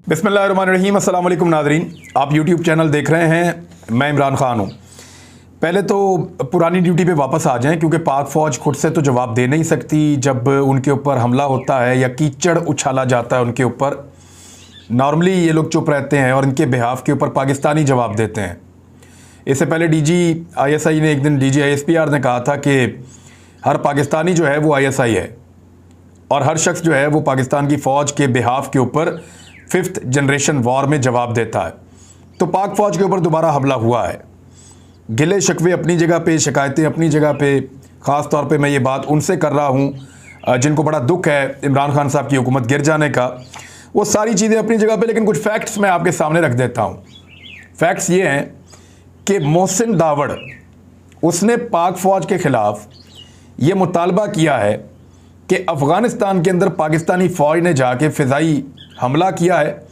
बिस्मिल्लाहिर्रहमानिर्रहीम। अस्सलाम वालेकुम नाज़रीन, आप यूट्यूब चैनल देख रहे हैं, मैं इमरान ख़ान हूँ। पहले तो पुरानी ड्यूटी पे वापस आ जाएं, क्योंकि पाक फ़ौज खुद से तो जवाब दे नहीं सकती जब उनके ऊपर हमला होता है या कीचड़ उछाला जाता है उनके ऊपर। नॉर्मली ये लोग चुप रहते हैं और इनके बिहाफ के ऊपर पाकिस्तानी जवाब देते हैं। इससे पहले ISI ने एक दिन ISPR ने कहा था कि हर पाकिस्तानी जो है वो ISI है और हर शख्स जो है वो पाकिस्तान की फ़ौज के बिहाफ के ऊपर 5th जनरेशन वॉर में जवाब देता है। तो पाक फ़ौज के ऊपर दोबारा हमला हुआ है। गिले शिकवे अपनी जगह पे, शिकायतें अपनी जगह पे। ख़ास तौर पे मैं ये बात उनसे कर रहा हूँ जिनको बड़ा दुख है इमरान खान साहब की हुकूमत गिर जाने का। वो सारी चीज़ें अपनी जगह पे, लेकिन कुछ फैक्ट्स मैं आपके सामने रख देता हूँ। फैक्ट्स ये हैं कि मोहसिन दावड़ उसने पाक फ़ौज के ख़िलाफ़ ये मुतालबा किया है कि अफ़गानिस्तान के अंदर पाकिस्तानी फ़ौज ने जाके फ़िज़ाई हमला किया है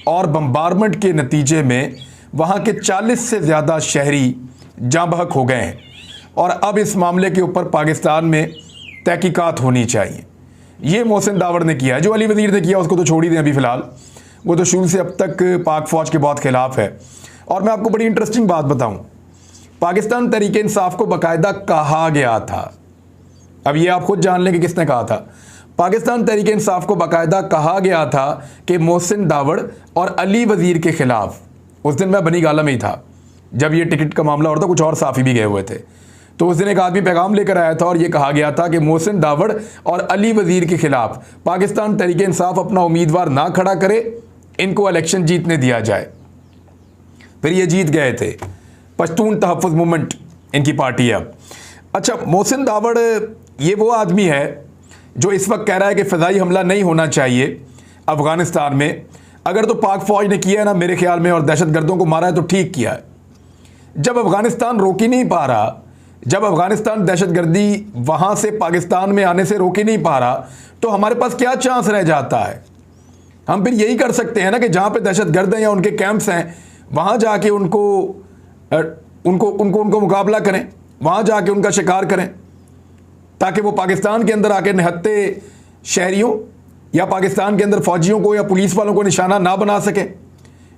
और बम्बारमेंट के नतीजे में वहाँ के 40 से ज़्यादा शहरी जाँ बहक हो गए हैं और अब इस मामले के ऊपर पाकिस्तान में तहकीकात होनी चाहिए। ये मोहसिन दावड़ ने किया है। जो अली वज़ीर ने किया उसको तो छोड़ ही दें अभी फ़िलहाल, वो तो शुरू से अब तक पाक फ़ौज के बहुत ख़िलाफ़ है। और मैं आपको बड़ी इंटरेस्टिंग बात बताऊँ, पाकिस्तान तहरीक इंसाफ को बाकायदा कहा गया था, अब ये आप खुद जान लें कि किसने कहा था। पाकिस्तान तहरीक इंसाफ को बाकायदा कहा गया था कि मोहसिन दावड़ और अली वज़ीर के ख़िलाफ़, उस दिन मैं बनी गाला में ही था जब ये टिकट का मामला हो रहा था, कुछ और साफ़ी भी गए हुए थे। तो उस दिन एक आदमी पैगाम लेकर आया था और ये कहा गया था कि मोहसिन दावड़ और अली वज़ीर के ख़िलाफ़ पाकिस्तान तहरीक इंसाफ अपना उम्मीदवार ना खड़ा करे, इनको इलेक्शन जीतने दिया जाए। फिर ये जीत गए थे। पश्तून तहफ़्फ़ुज़ मूवमेंट इनकी पार्टी है अब। अच्छा, मोहसिन दावड़ ये वो आदमी है जो इस वक्त कह रहा है कि फ़िज़ाई हमला नहीं होना चाहिए अफ़गानिस्तान में। अगर तो पाक फ़ौज ने किया है ना मेरे ख्याल में, और दहशतगर्दों को मारा है, तो ठीक किया है। जब अफ़गानिस्तान रोक ही नहीं पा रहा, जब अफ़गानिस्तान दहशतगर्दी वहाँ से पाकिस्तान में आने से रोक ही नहीं पा रहा, तो हमारे पास क्या चांस रह जाता है। हम फिर यही कर सकते हैं ना कि जहाँ पे दहशतगर्द हैं या उनके कैंप्स हैं, वहाँ जाके उनको मुकाबला करें, वहाँ जाके उनका शिकार करें, ताकि वो पाकिस्तान के अंदर आके निहत्ते शहरियों या पाकिस्तान के अंदर फ़ौजियों को या पुलिस वालों को निशाना ना बना सकें।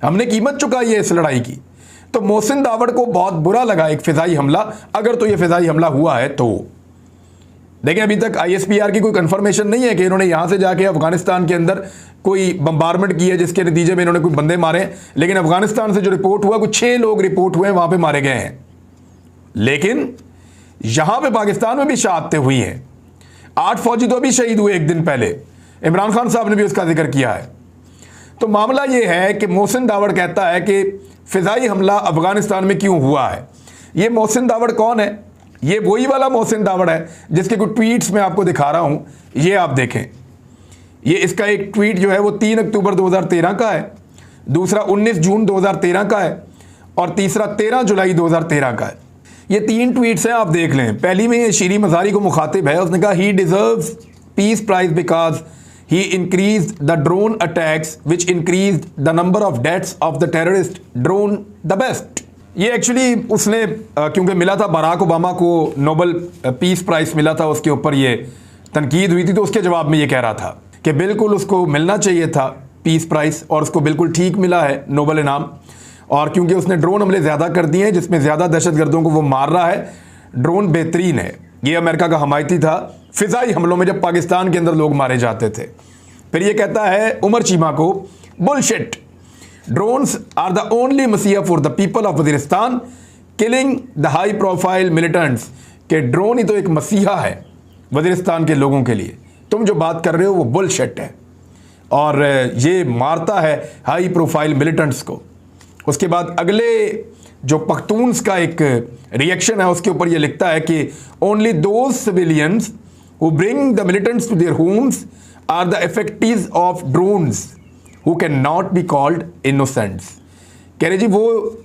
हमने कीमत चुकाई है इस लड़ाई की। तो मोहसिन दावड़ को बहुत बुरा लगा एक फ़िज़ाई हमला, अगर तो ये फ़िज़ाई हमला हुआ है तो। लेकिन अभी तक ISPR की कोई कंफर्मेशन नहीं है कि इन्होंने यहाँ से जाके अफ़गानिस्तान के अंदर कोई बम्बारमेंट की है जिसके नतीजे में इन्होंने कोई बंदे मारे। लेकिन अफ़गानिस्तान से जो रिपोर्ट हुआ, कुछ 6 लोग रिपोर्ट हुए वहाँ पर मारे गए हैं। लेकिन यहाँ पे पाकिस्तान में भी शहादतें हुई हैं। 8 फ़ौजी तो अभी शहीद हुए एक दिन पहले, इमरान खान साहब ने भी उसका जिक्र किया है। तो मामला ये है कि मोहसिन दावड़ कहता है कि फ़िज़ाई हमला अफ़गानिस्तान में क्यों हुआ है। ये मोहसिन दावड़ कौन है? ये वही वाला मोहसिन दावड़ है जिसके कुछ ट्वीट्स मैं आपको दिखा रहा हूँ, ये आप देखें। ये इसका एक ट्वीट जो है वो 3 अक्टूबर 2013 का है, दूसरा 19 जून 2013 का है और तीसरा 13 जुलाई 2013 का है। ये 3 ट्वीट्स हैं, आप देख लें। पहली में शीरी मज़ारी को मुखातिब है, उसने कहा he deserves peace prize because he increased the drone attacks which increased the number of deaths of the terrorist drone the best. ये एक्चुअली उसने क्योंकि मिला था बराक ओबामा को नोबल पीस प्राइज़ मिला था, उसके ऊपर ये तनकीद हुई थी, तो उसके जवाब में ये कह रहा था कि बिल्कुल उसको मिलना चाहिए था पीस प्राइज़ और उसको बिल्कुल ठीक मिला है नोबल इनाम। और क्योंकि उसने ड्रोन हमले ज़्यादा कर दिए हैं जिसमें ज़्यादा दहशतगर्दों को वो मार रहा है, ड्रोन बेहतरीन है। ये अमेरिका का हमायती था फ़िज़ाई हमलों में जब पाकिस्तान के अंदर लोग मारे जाते थे। फिर ये कहता है उमर चीमा को, bullshit, drones are the only मसीहा for the people of Waziristan killing the high profile militants, के ड्रोन ही तो एक मसीहा है वज़ीरिस्तान के लोगों के लिए। तुम जो बात कर रहे हो वो बुलशिट है और ये मारता है हाई प्रोफाइल मिलिटेंट्स को। उसके बाद अगले जो पख्तून्स का एक रिएक्शन है उसके ऊपर ये लिखता है कि only those civilians who bring the militants to their homes are the effectives of drones who can not be called innocents. कह रहे जी वो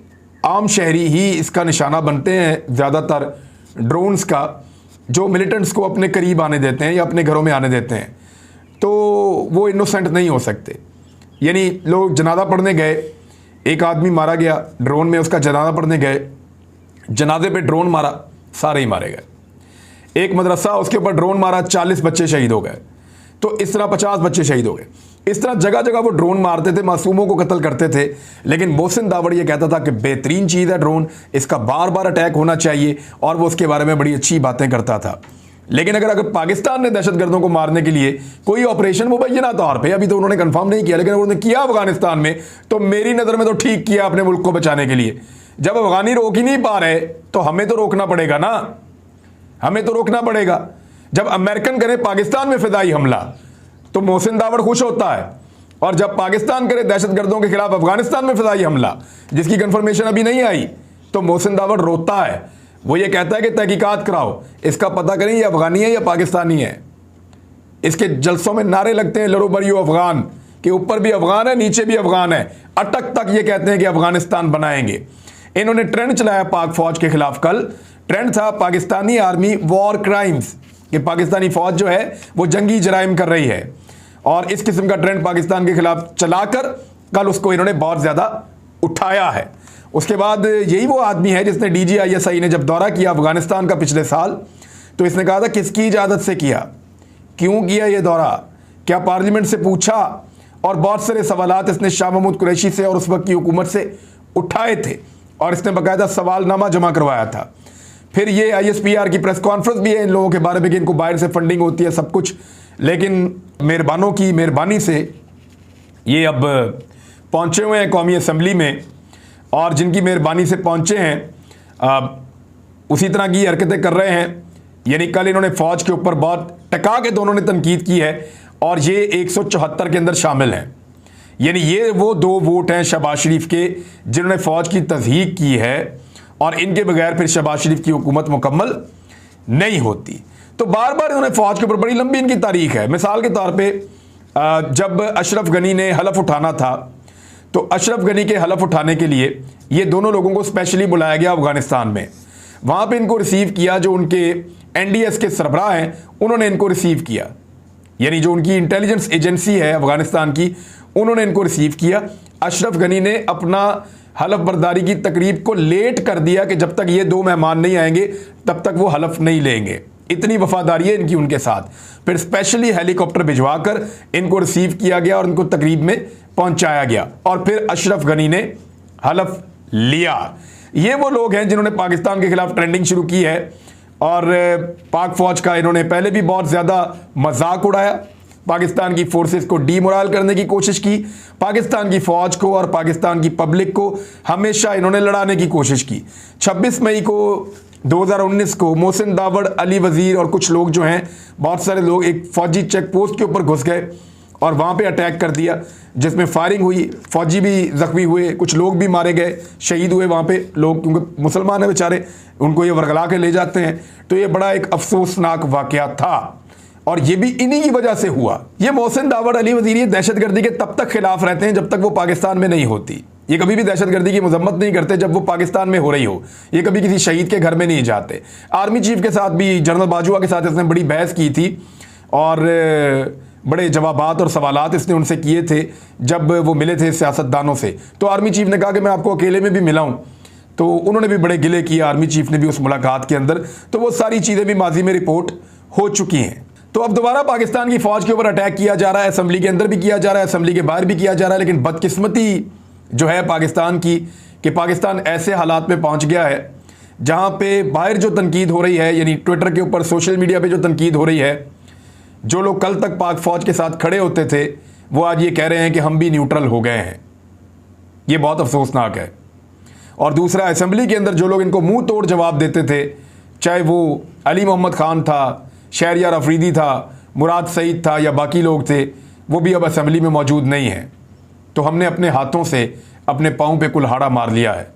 आम शहरी ही इसका निशाना बनते हैं ज़्यादातर ड्रोन्स का, जो मिलिटेंट्स को अपने करीब आने देते हैं या अपने घरों में आने देते हैं, तो वो इनोसेंट नहीं हो सकते। यानी लोग जनाजा पढ़ने गए, एक आदमी मारा गया ड्रोन में, उसका जनाजा पढ़ने गए, जनाजे पे ड्रोन मारा, सारे ही मारे गए। एक मदरसा उसके ऊपर ड्रोन मारा, 40 बच्चे शहीद हो गए। तो इस तरह 50 बच्चे शहीद हो गए। इस तरह जगह जगह वो ड्रोन मारते थे, मासूमों को कत्ल करते थे। लेकिन मोहसिन दावड़ ये कहता था कि बेहतरीन चीज़ है ड्रोन, इसका बार बार अटैक होना चाहिए, और वो उसके बारे में बड़ी अच्छी बातें करता था। लेकिन अगर पाकिस्तान ने दहशतगर्दों को मारने के लिए कोई ऑपरेशन मुबैना तौर पे, अभी तो उन्होंने कंफर्म नहीं किया, लेकिन उन्होंने किया अफगानिस्तान में, तो मेरी नज़र में तो ठीक किया अपने मुल्क को बचाने के लिए। जब अफगानी रोक ही नहीं पा रहे तो हमें तो रोकना पड़ेगा ना, हमें तो रोकना पड़ेगा। जब अमेरिकन करे पाकिस्तान में फिदाई हमला तो मोहसिन दावड़ खुश होता है, और जब पाकिस्तान करे दहशतगर्दों के खिलाफ अफगानिस्तान में फिदाई हमला, जिसकी कंफर्मेशन अभी नहीं आई, तो मोहसिन दावड़ रोता है। वो ये कहता है कि तहकीकात कराओ, इसका पता करें ये अफगानी है या पाकिस्तानी है। इसके जलसों में नारे लगते हैं लड़ो बरियो अफगान, के ऊपर भी अफगान है नीचे भी अफगान है, अटक तक ये कहते हैं कि अफगानिस्तान बनाएंगे। इन्होंने ट्रेंड चलाया पाक फौज के खिलाफ। कल ट्रेंड था पाकिस्तानी आर्मी वॉर क्राइम्स, कि पाकिस्तानी फौज जो है वो जंगी जराइम कर रही है, और इस किस्म का ट्रेंड पाकिस्तान के खिलाफ चलाकर कल उसको इन्होंने बहुत ज़्यादा उठाया है। उसके बाद यही वो आदमी है जिसने DGISI ने जब दौरा किया अफगानिस्तान का पिछले साल, तो इसने कहा था किसकी इजाज़त से किया, क्यों किया ये दौरा, क्या पार्लियामेंट से पूछा, और बहुत सारे सवालात इसने शाह महमूद कुरैशी से और उस वक्त की हुकूमत से उठाए थे, और इसने बाकायदा सवालनामा जमा करवाया था। फिर ये ISPR की प्रेस कॉन्फ्रेंस भी है इन लोगों के बारे में कि इनको बाहर से फंडिंग होती है सब कुछ, लेकिन मेहरबानों की मेहरबानी से ये अब पहुंचे हुए हैं कौमी असम्बली में, और जिनकी मेहरबानी से पहुंचे हैं उसी तरह की हरकतें कर रहे हैं। यानी कल इन्होंने फ़ौज के ऊपर बहुत टका के दोनों ने तनकीद की है, और ये 174 के अंदर शामिल हैं। यानी ये वो 2 वोट हैं शहबाज शरीफ के जिन्होंने फ़ौज की तज़हीक की है, और इनके बगैर फिर शहबाज शरीफ की हुकूमत मुकम्मल नहीं होती। तो बार बार इन्होंने फ़ौज के ऊपर, बड़ी लंबी इनकी तारीख है। मिसाल के तौर पे जब अशरफ गनी ने हलफ उठाना था, तो अशरफ गनी के हलफ उठाने के लिए ये दोनों लोगों को स्पेशली बुलाया गया अफगानिस्तान में। वहाँ पे इनको रिसीव किया, जो उनके NDS के सरबराह हैं उन्होंने इनको रिसीव किया, यानी जो उनकी इंटेलिजेंस एजेंसी है अफगानिस्तान की, उन्होंने इनको रिसीव किया। अशरफ गनी ने अपना हलफ बर्दारी की तकरीब को लेट कर दिया कि जब तक ये 2 मेहमान नहीं आएंगे तब तक वो हलफ नहीं लेंगे। इतनी वफादारी है इनकी उनके साथ। फिर स्पेशली हेलीकॉप्टर भिजवाकर इनको रिसीव किया गया और इनको तकरीब में पहुंचाया गया, और फिर अशरफ गनी ने हलफ लिया। ये वो लोग हैं जिन्होंने पाकिस्तान के खिलाफ ट्रेंडिंग शुरू की है, और पाक फौज का इन्होंने पहले भी बहुत ज़्यादा मजाक उड़ाया, पाकिस्तान की फोर्सेस को डीमोरल करने की कोशिश की, पाकिस्तान की फ़ौज को और पाकिस्तान की पब्लिक को हमेशा इन्होंने लड़ाने की कोशिश की। 26 मई को 2019 को मोहसिन दावड़, अली वज़ीर और कुछ लोग जो हैं, बहुत सारे लोग एक फ़ौजी चेक पोस्ट के ऊपर घुस गए और वहाँ पे अटैक कर दिया, जिसमें फायरिंग हुई, फ़ौजी भी ज़ख्मी हुए, कुछ लोग भी मारे गए, शहीद हुए वहाँ पे लोग, क्योंकि मुसलमान है बेचारे, उनको ये वरगला के ले जाते हैं। तो ये बड़ा एक अफसोसनाक वाक़या था, और ये भी इन्हीं की वजह से हुआ। ये मोहसिन दावड़, अली वज़ीर ये दहशतगर्दी के तब तक खिलाफ रहते हैं जब तक वो पाकिस्तान में नहीं होती। ये कभी भी दहशतगर्दी की मजम्मत नहीं करते जब वो पाकिस्तान में हो रही हो। ये कभी किसी शहीद के घर में नहीं जाते। आर्मी चीफ के साथ भी, जनरल बाजवा के साथ इसने बड़ी बहस की थी, और बड़े जवाबात और सवालात इसने उनसे किए थे जब वो मिले थे सियासतदानों से। तो आर्मी चीफ ने कहा कि मैं आपको अकेले में भी मिला हूँ, तो उन्होंने भी बड़े गिले किए आर्मी चीफ ने भी उस मुलाकात के अंदर। तो वो सारी चीज़ें भी माजी में रिपोर्ट हो चुकी हैं। तो अब दोबारा पाकिस्तान की फ़ौज के ऊपर अटैक किया जा रहा है, असम्बली के अंदर भी किया जा रहा है, असम्बली के बाहर भी किया जा रहा है। लेकिन बदकिस्मती जो है पाकिस्तान की, कि पाकिस्तान ऐसे हालात में पहुंच गया है जहां पे बाहर जो तनकीद हो रही है, यानी ट्विटर के ऊपर, सोशल मीडिया पे जो तनकीद हो रही है, जो लोग कल तक पाक फ़ौज के साथ खड़े होते थे वो आज ये कह रहे हैं कि हम भी न्यूट्रल हो गए हैं। ये बहुत अफसोसनाक है। और दूसरा, असम्बली के अंदर जो लोग इनको मुंह तोड़ जवाब देते थे, चाहे वो अली मोहम्मद खान था, शहरियार अफरीदी था, मुराद सईद था या बाकी लोग थे, वो भी अब असम्बली में मौजूद नहीं हैं। तो हमने अपने हाथों से अपने पाँव पे कुल्हाड़ा मार लिया है,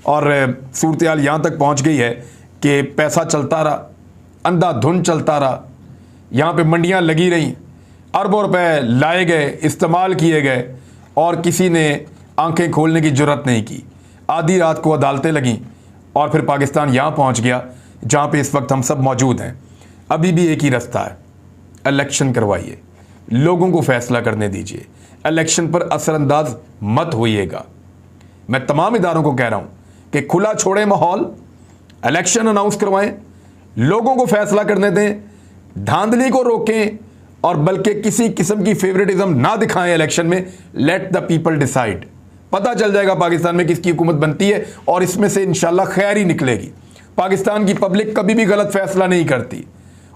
और सूरत हाल यहाँ तक पहुँच गई है कि पैसा चलता रहा, अंधाधुंध चलता रहा, यहाँ पे मंडियाँ लगी रहीं, अरबों रुपए लाए गए, इस्तेमाल किए गए, और किसी ने आंखें खोलने की जुर्रत नहीं की। आधी रात को अदालतें लगीं, और फिर पाकिस्तान यहाँ पहुँच गया जहाँ पे इस वक्त हम सब मौजूद हैं। अभी भी एक ही रास्ता है, इलेक्शन करवाइए, लोगों को फैसला करने दीजिए, इलेक्शन पर असरअंदाज मत होइएगा। मैं तमाम इदारों को कह रहा हूँ कि खुला छोड़ें माहौल, इलेक्शन अनाउंस करवाएं, लोगों को फैसला करने दें, धांधली को रोकें, और बल्कि किसी किस्म की फेवरेटिज्म ना दिखाएं इलेक्शन में। Let the people decide. पता चल जाएगा पाकिस्तान में किसकी हुकूमत बनती है और इसमें से इंशाल्लाह खैर ही निकलेगी। पाकिस्तान की पब्लिक कभी भी गलत फैसला नहीं करती।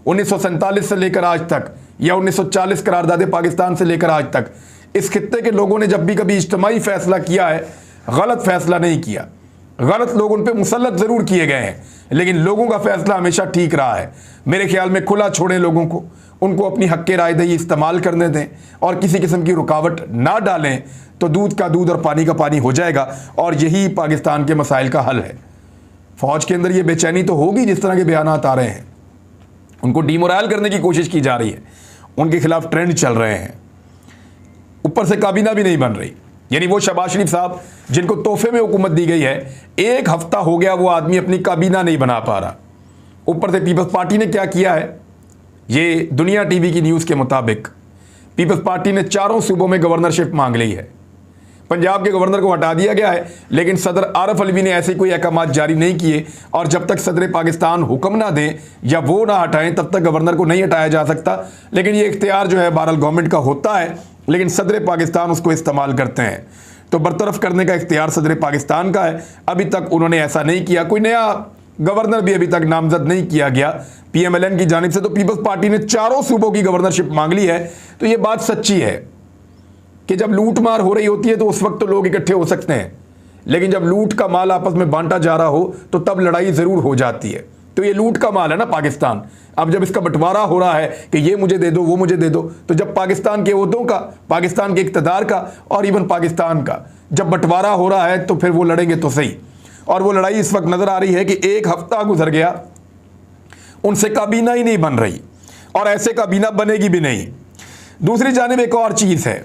1947 से लेकर आज तक या 1940 करारदादे पाकिस्तान से लेकर आज तक इस खित्ते के लोगों ने जब भी कभी इज्तिमाई फैसला किया है, गलत फैसला नहीं किया। गलत लोग उन पर मुसल्लत ज़रूर किए गए हैं, लेकिन लोगों का फैसला हमेशा ठीक रहा है। मेरे ख्याल में खुला छोड़ें लोगों को, उनको अपनी हक़ राय दही इस्तेमाल करने दें और किसी किस्म की रुकावट ना डालें, तो दूध का दूध और पानी का पानी हो जाएगा। और यही पाकिस्तान के मसाइल का हल है। फ़ौज के अंदर ये बेचैनी तो होगी, जिस तरह के बयानात आ रहे हैं, उनको डिमोरल करने की कोशिश की जा रही है, उनके खिलाफ ट्रेंड चल रहे हैं। ऊपर से काबीना भी नहीं बन रही, यानी वो शहबाज शरीफ साहब जिनको तोहफे में हुकूमत दी गई है, 1 हफ्ता हो गया वो आदमी अपनी काबीना नहीं बना पा रहा। ऊपर से पीपल्स पार्टी ने क्या किया है, ये दुनिया टीवी की न्यूज़ के मुताबिक पीपल्स पार्टी ने 4 सूबों में गवर्नरशिप मांग ली है। पंजाब के गवर्नर को हटा दिया गया है, लेकिन सदर आरफ अलवी ने ऐसे कोई अहकाम जारी नहीं किए और जब तक सदर पाकिस्तान हुक्म ना दें या वो ना हटाएं तब तक गवर्नर को नहीं हटाया जा सकता। लेकिन ये इख्तियार जो है बहरहाल गवर्नमेंट का होता है, लेकिन सदर पाकिस्तान उसको इस्तेमाल करते हैं। तो बरतरफ करने का इख्तियार सदर पाकिस्तान का है। अभी तक उन्होंने ऐसा नहीं किया, कोई नया गवर्नर भी अभी तक नामजद नहीं किया गया PMLN की जानिब से। तो पीपल्स पार्टी ने 4 सूबों की गवर्नरशिप मांग ली है। तो ये बात सच्ची है कि जब लूट मार हो रही होती है तो उस वक्त तो लोग इकट्ठे हो सकते हैं, लेकिन जब लूट का माल आपस में बांटा जा रहा हो तो तब लड़ाई ज़रूर हो जाती है। तो ये लूट का माल है ना पाकिस्तान। अब जब इसका बंटवारा हो रहा है कि ये मुझे दे दो वो मुझे दे दो, तो जब पाकिस्तान के ओहदों का, पाकिस्तान के इक़्तिदार का और इवन पाकिस्तान का जब बंटवारा हो रहा है तो फिर वो लड़ेंगे तो सही। और वो लड़ाई इस वक्त नज़र आ रही है कि 1 हफ्ता गुजर गया, उनसे काबीना ही नहीं बन रही और ऐसे काबीना बनेगी भी नहीं। दूसरी जानिब एक और चीज़ है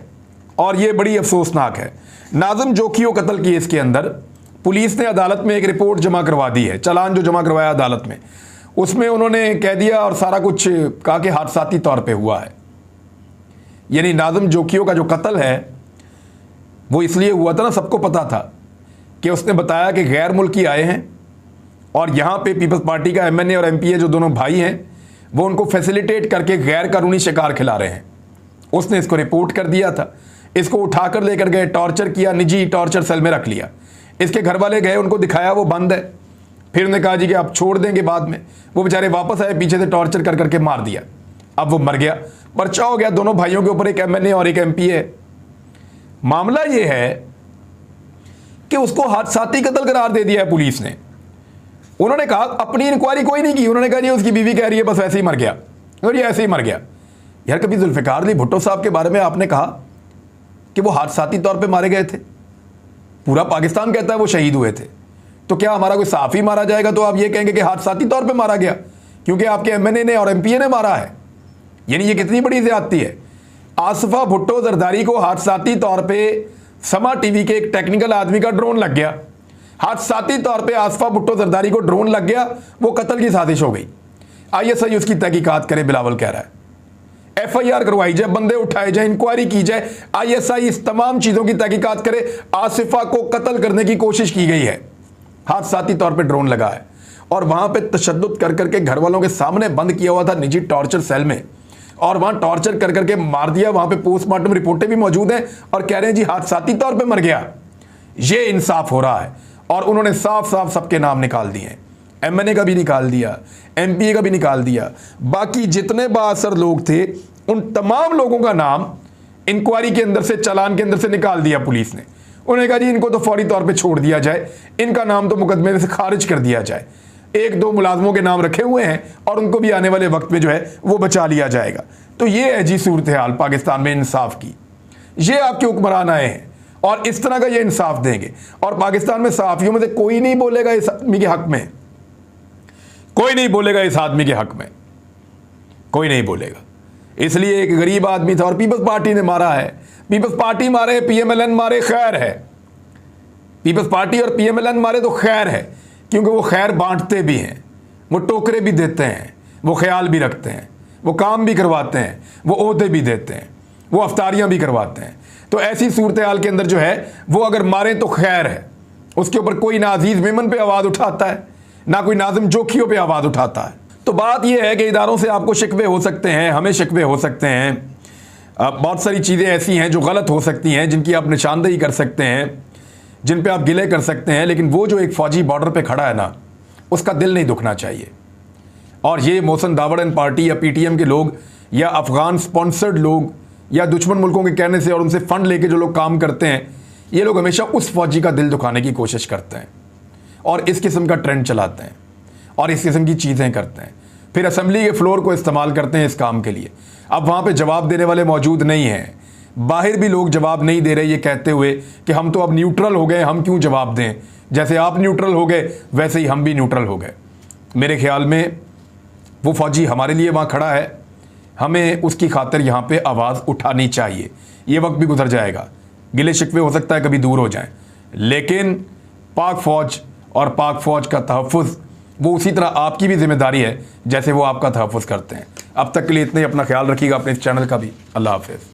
और ये बड़ी अफसोसनाक है। नाज़िम जोखियों कत्ल केस के अंदर पुलिस ने अदालत में एक रिपोर्ट जमा करवा दी है, चालान जो जमा करवाया अदालत में, उसमें उन्होंने कह दिया और सारा कुछ कहा कि हादसाती तौर पे हुआ है। यानी नाज़िम जोखियों का जो कत्ल है वो इसलिए हुआ था ना, सबको पता था कि उसने बताया कि गैर मुल्की आए हैं और यहाँ पे पीपल्स पार्टी का MNA और MPA जो दोनों भाई हैं वो उनको फैसिलिटेट करके गैर कानूनी शिकार खिला रहे हैं। उसने इसको रिपोर्ट कर दिया था, इसको उठाकर लेकर गए, टॉर्चर किया, निजी टॉर्चर सेल में रख लिया। इसके घर वाले गए, उनको दिखाया वो बंद है, फिर उन्होंने कहा जी कि आप छोड़ देंगे बाद में। वो बेचारे वापस आए, पीछे से टॉर्चर कर करके मार दिया। अब वो मर गया, पर्चा हो गया दोनों भाइयों के ऊपर, एक MNA और एक MPA है। मामला ये है कि उसको हादसाती कत्ल करार दे दिया है पुलिस ने। उन्होंने कहा अपनी इंक्वायरी कोई नहीं की, उन्होंने कहा जी उसकी बीवी कह रही है बस ऐसे ही मर गया और ये ऐसे ही मर गया। यार कभी जुल्फ़िकार अली भुट्टो साहब के बारे में आपने कहा कि वो हादसाती तौर पे मारे गए थे? पूरा पाकिस्तान कहता है वो शहीद हुए थे। तो क्या हमारा कोई साफ़ी मारा जाएगा तो आप ये कहेंगे कि हादसाती तौर पे मारा गया क्योंकि आपके MNA ने और MPA ने मारा है? यानी ये कितनी बड़ी ज़्यादती है। आसफ़ा भुट्टो जरदारी को हादसाती तौर पे समा टीवी के एक टेक्निकल आदमी का ड्रोन लग गया, हादसाती तौर पे आसफ़ा भुट्टो जरदारी को ड्रोन लग गया, वो कत्ल की साजिश हो गई। ISI उसकी तहकीकात करे, बिलावल कह रहा है FIR करवाई जाए, बंदे उठाए जाए, इंक्वायरी की जाए, ISI इस तमाम चीज़ों की तहकीकात करे। आसिफा को कत्ल करने की कोशिश की गई है, हादसाती तौर पे ड्रोन लगा है और वहाँ पे तशद्दुद कर करके घर वालों के सामने बंद किया हुआ था निजी टॉर्चर सेल में और वहाँ टॉर्चर कर करके मार दिया। वहाँ पे पोस्टमार्टम रिपोर्टें भी मौजूद हैं और कह रहे हैं जी हादसाती तौर पे मर गया। ये इंसाफ हो रहा है और उन्होंने साफ साफ सबके नाम निकाल दिए हैं, MNA का भी निकाल दिया, MPA का भी निकाल दिया, बाकी जितने बाअसर लोग थे उन तमाम लोगों का नाम इंक्वायरी के अंदर से, चालान के अंदर से निकाल दिया पुलिस ने। उन्होंने कहा जी इनको तो फौरी तौर पे छोड़ दिया जाए, इनका नाम तो मुकदमे से खारिज कर दिया जाए। 1-2 मुलाजमों के नाम रखे हुए हैं और उनको भी आने वाले वक्त में जो है वो बचा लिया जाएगा। तो ये है जी सूरत हाल पाकिस्तान में इंसाफ की। ये आपके हुक्मरान आए हैं और इस तरह का ये इंसाफ देंगे और पाकिस्तान में सहाफ़ियों में से कोई नहीं बोलेगा इस आदमी के हक में, कोई नहीं बोलेगा इस आदमी के हक में, कोई नहीं बोलेगा। इसलिए एक गरीब आदमी था और पीपल्स पार्टी ने मारा है, पीपल्स पार्टी मारे, PMLN मारे, खैर है। पीपल्स पार्टी और PMLN मारे तो खैर है क्योंकि वो खैर बांटते भी हैं, वो टोकरे भी देते हैं, वो ख्याल भी रखते हैं, वो काम भी करवाते हैं, वो ओहदे भी देते हैं, वो अफ्तारियाँ भी करवाते हैं। तो ऐसी सूरत हाल के अंदर जो है वो अगर मारें तो खैर है। उसके ऊपर कोई ना अजीज़ मेमन पे आवाज़ उठाता है, ना कोई नाज़िम जोखियों पे आवाज़ उठाता है। तो बात यह है कि इदारों से आपको शिकवे हो सकते हैं, हमें शिकवे हो सकते हैं, बहुत सारी चीज़ें ऐसी हैं जो गलत हो सकती हैं, जिनकी आप निशानदेही कर सकते हैं, जिन पे आप गिले कर सकते हैं, लेकिन वो जो एक फ़ौजी बॉर्डर पे खड़ा है ना, उसका दिल नहीं दुखना चाहिए। और ये मोहसिन दावड़न पार्टी या पीटीएम के लोग या अफ़गान स्पॉन्सर्ड लोग या दुश्मन मुल्कों के कहने से और उनसे फ़ंड लेके जो लोग काम करते हैं, ये लोग हमेशा उस फ़ौजी का दिल दुखाने की कोशिश करते हैं और इस किस्म का ट्रेंड चलाते हैं और इस किस्म की चीज़ें करते हैं, फिर असेंबली के फ्लोर को इस्तेमाल करते हैं इस काम के लिए। अब वहाँ पे जवाब देने वाले मौजूद नहीं हैं, बाहर भी लोग जवाब नहीं दे रहे ये कहते हुए कि हम तो अब न्यूट्रल हो गए, हम क्यों जवाब दें, जैसे आप न्यूट्रल हो गए वैसे ही हम भी न्यूट्रल हो गए। मेरे ख्याल में वो फ़ौजी हमारे लिए वहाँ खड़ा है, हमें उसकी खातिर यहाँ पे आवाज़ उठानी चाहिए। ये वक्त भी गुजर जाएगा, गिले शिकवे हो सकता है कभी दूर हो जाएं, लेकिन पाक फ़ौज और पाक फ़ौज का तहफ़्फ़ुज़ वो उसी तरह आपकी भी जिम्मेदारी है जैसे वो आपका तहफ़्फ़ुज़ करते हैं। अब तक के लिए इतने ही, अपना ख्याल रखिएगा, अपने इस चैनल का भी। अल्लाह हाफ़िज़।